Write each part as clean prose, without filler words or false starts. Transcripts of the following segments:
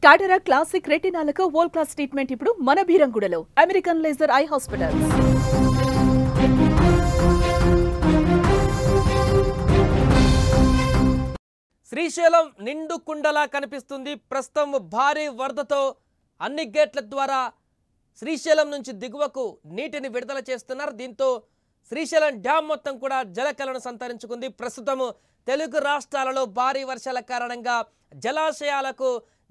టాటరా classic రెటినాలకు world class treatment ఇప్పుడు మన బీరంగూడలో American laser eye hospital. Srisailam నిండు కుండలా కనిపిస్తుంది. ప్రస్తుతం భారీ వరదతో అన్ని గేట్ల ద్వారా శ్రీశైలం నుంచి దిగువకు నీటిని విడుదల చేస్తున్నారు. దీంతో శ్రీశైలం డ్యామ్ మొత్తం కూడా జలకలను సంతరించుకుంది. ప్రస్తుతం తెలుగు రాష్ట్రాలలో భారీ వర్షాల కారణంగా జలాశయాలకు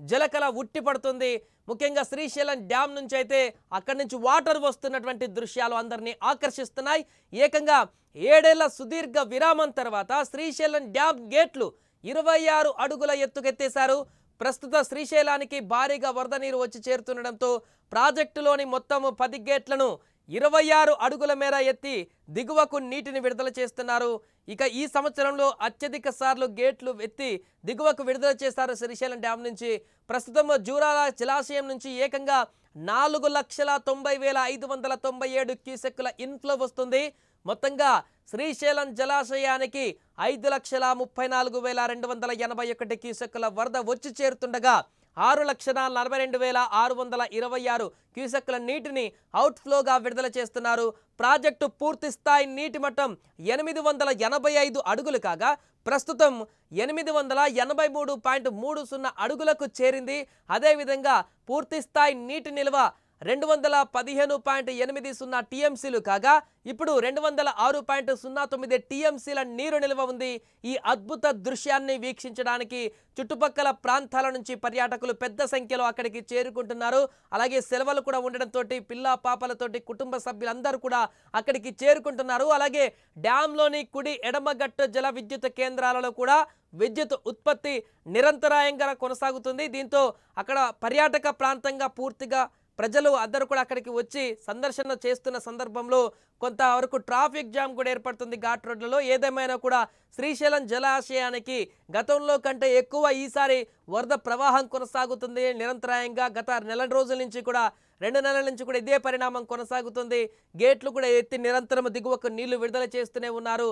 జలకల ఉట్టిపడుతుంది. ముఖ్యంగా శ్రీశైలం డ్యామ్ నుంచి అయితే అక్కడి నుంచి వాటర్ వస్తున్నటువంటి దృశ్యాలు అందరినీ ఆకర్షిస్తున్నాయి. ఏకంగా 7 ఏళ్ల సుదీర్ఘ విరామం తర్వాత శ్రీశైలం డ్యామ్ గేట్లు 26 అడుగుల ఎత్తుకెత్తేశారు. ప్రస్తుత శ్రీశైలానికి భారీగా వరద నీరు వచ్చి చేరుతుండడంతో ప్రాజెక్టులోని మొత్తం 10 గేట్లను 26 అడుగుల మేర ఎత్తి దిగువకు నీటిని విడుదల చేస్తున్నారు. ఇక ఈ సంవత్సరంలో అత్యధిక సార్లు గేట్లు ఎత్తి దిగువకు విడుదల చేశారు శ్రీశైలం డ్యామ్ నుంచి. ప్రస్తుతం జూరాల జలాశయం నుంచి ఏకంగా 4,90,597 క్యూసెక్కుల ఇన్ఫ్లో వస్తుంది. మొత్తంగా శ్రీశైలం జలాశయానికి 5,34,281 క్యూసెక్కుల వరద వచ్చి చేరుతుండగా 6,42,626 క్యూసెక్కుల నీటిని అవుట్ఫ్లోగా విడుదల చేస్తున్నారు. ప్రాజెక్టు పూర్తి స్థాయి నీటి మట్టం 885 అడుగులు కాగా ప్రస్తుతం 883.30 అడుగులకు చేరింది. అదేవిధంగా పూర్తి స్థాయి నీటి నిల్వ 215.80 టీఎంసీలు కాగా ఇప్పుడు 206.09 టీఎంసీల నీరు నిల్వ ఉంది. ఈ అద్భుత దృశ్యాన్ని వీక్షించడానికి చుట్టుపక్కల ప్రాంతాల నుంచి పర్యాటకులు పెద్ద సంఖ్యలో అక్కడికి చేరుకుంటున్నారు. అలాగే సెలవులు కూడా ఉండడంతో పిల్ల పాపలతోటి కుటుంబ సభ్యులందరూ కూడా అక్కడికి చేరుకుంటున్నారు. అలాగే డ్యాంలోని కుడి ఎడమగట్టు జల విద్యుత్ కేంద్రాలలో కూడా విద్యుత్ ఉత్పత్తి నిరంతరాయంగా కొనసాగుతుంది. దీంతో అక్కడ పర్యాటక ప్రాంతంగా పూర్తిగా ప్రజలు అందరూ కూడా అక్కడికి వచ్చి సందర్శన చేస్తున్న సందర్భంలో కొంతవరకు ట్రాఫిక్ జామ్ కూడా ఏర్పడుతుంది ఘాట్ రోడ్లలో. ఏదేమైనా కూడా శ్రీశైలం జలాశయానికి గతంలో కంటే ఎక్కువ ఈసారి వరద ప్రవాహం కొనసాగుతుంది నిరంతరాయంగా. గత 2 రోజుల నుంచి కూడా 2 నెలల నుంచి కూడా ఇదే పరిణామం కొనసాగుతుంది. గేట్లు కూడా ఎత్తి నిరంతరం దిగువకు నీళ్లు విడుదల చేస్తూనే ఉన్నారు.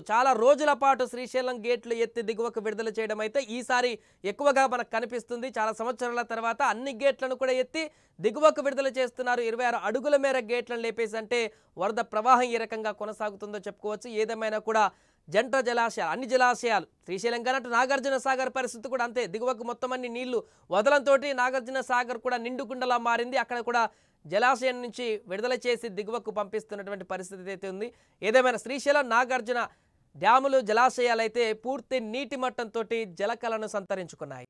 చాలా రోజుల పాటు శ్రీశైలం గేట్లు ఎత్తి దిగువకు విడుదల చేయడం అయితే ఈసారి ఎక్కువగా మనకు కనిపిస్తుంది. చాలా సంవత్సరాల తర్వాత అన్ని గేట్లను కూడా ఎత్తి దిగువకు విడుదల చేస్తున్నారు. 26 అడుగుల మేర గేట్లను లేపేసి అంటే వరద ప్రవాహం ఏ రకంగా కొనసాగుతుందో చెప్పుకోవచ్చు. ఏదేమైనా కూడా జంట జలాశయాలు అన్ని జలాశయాలు శ్రీశైలం కానట్టు నాగార్జున సాగర్ పరిస్థితి కూడా అంతే. దిగువకు మొత్తం అన్ని నీళ్లు వదలంతో నాగార్జున సాగర్ కూడా నిండుకుండలా మారింది. అక్కడ కూడా జలాశయం నుంచి విడుదల చేసి దిగువకు పంపిస్తున్నటువంటి పరిస్థితి అయితే ఉంది. ఏదేమైనా శ్రీశైలం నాగార్జున డ్యాములు జలాశయాలు అయితే పూర్తి నీటి మట్టంతో జలకలను సంతరించుకున్నాయి.